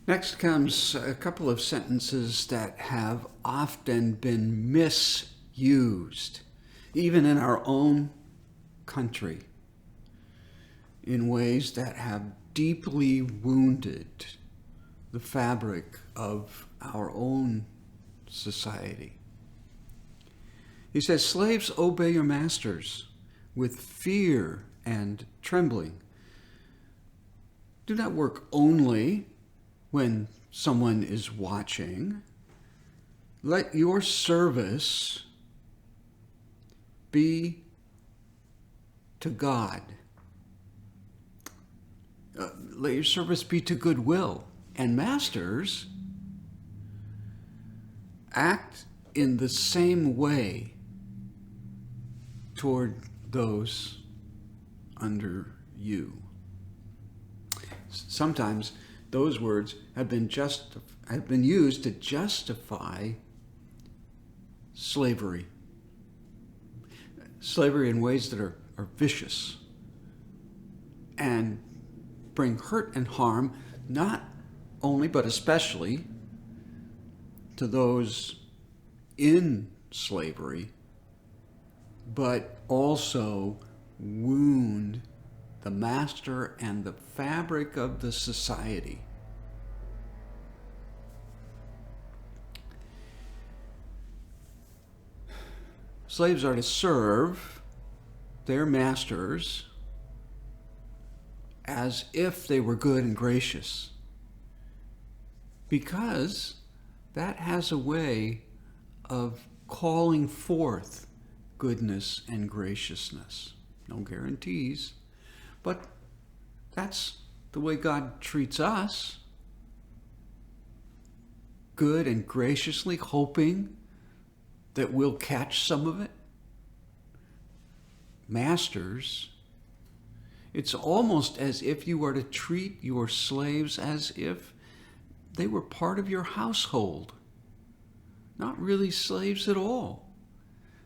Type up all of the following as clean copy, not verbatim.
Next comes a couple of sentences that have often been misused, even in our own country, in ways that have deeply wounded the fabric of our own society. He says, "Slaves, obey your masters with fear and trembling. Do not work only when someone is watching. Let your service be to God. Let your service be to goodwill. And masters, act in the same way toward those under you." Sometimes those words have been used to justify slavery. Slavery in ways that are vicious and bring hurt and harm, not only but especially to those in slavery, but also wound the master and the fabric of the society. Slaves are to serve their masters as if they were good and gracious, because that has a way of calling forth goodness and graciousness. No guarantees, but that's the way God treats us. Good and graciously, hoping that we'll catch some of it. Masters, it's almost as if you were to treat your slaves as if they were part of your household. Not really slaves at all,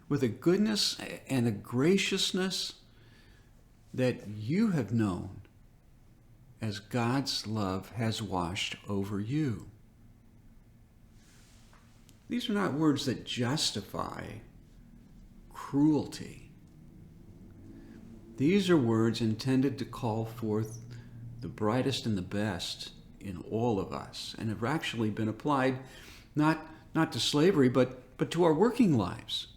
with a goodness and a graciousness that you have known as God's love has washed over you. These are not words that justify cruelty. These are words intended to call forth the brightest and the best in all of us, and have actually been applied not to slavery, but to our working lives.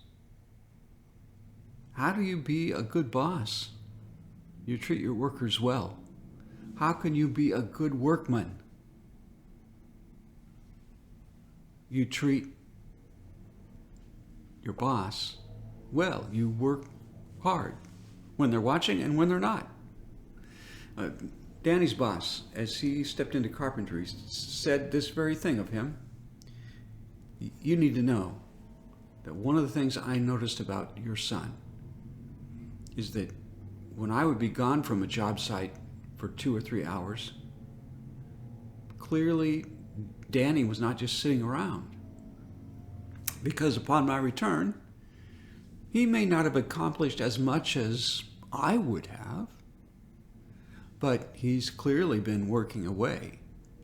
How do you be a good boss? You treat your workers well. How can you be a good workman? You treat your boss well. You work hard when they're watching and when they're not. Danny's boss, as he stepped into carpentry, said this very thing of him. "You need to know that one of the things I noticed about your son is that when I would be gone from a job site for 2 or 3 hours, clearly Danny was not just sitting around. Because upon my return, he may not have accomplished as much as I would have, but he's clearly been working away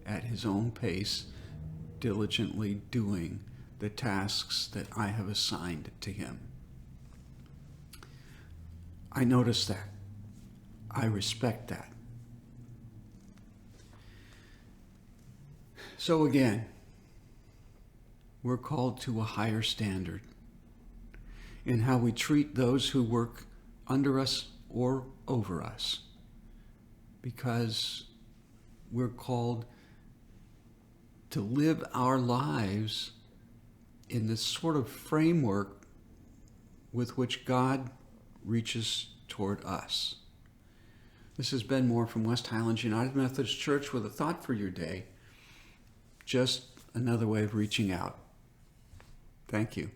at his own pace, diligently doing the tasks that I have assigned to him." I notice that. I respect that. So again, we're called to a higher standard in how we treat those who work under us or over us, because we're called to live our lives in this sort of framework with which God reaches toward us. This has been more from West Highlands United Methodist Church with a thought for your day. Just another way of reaching out. Thank you.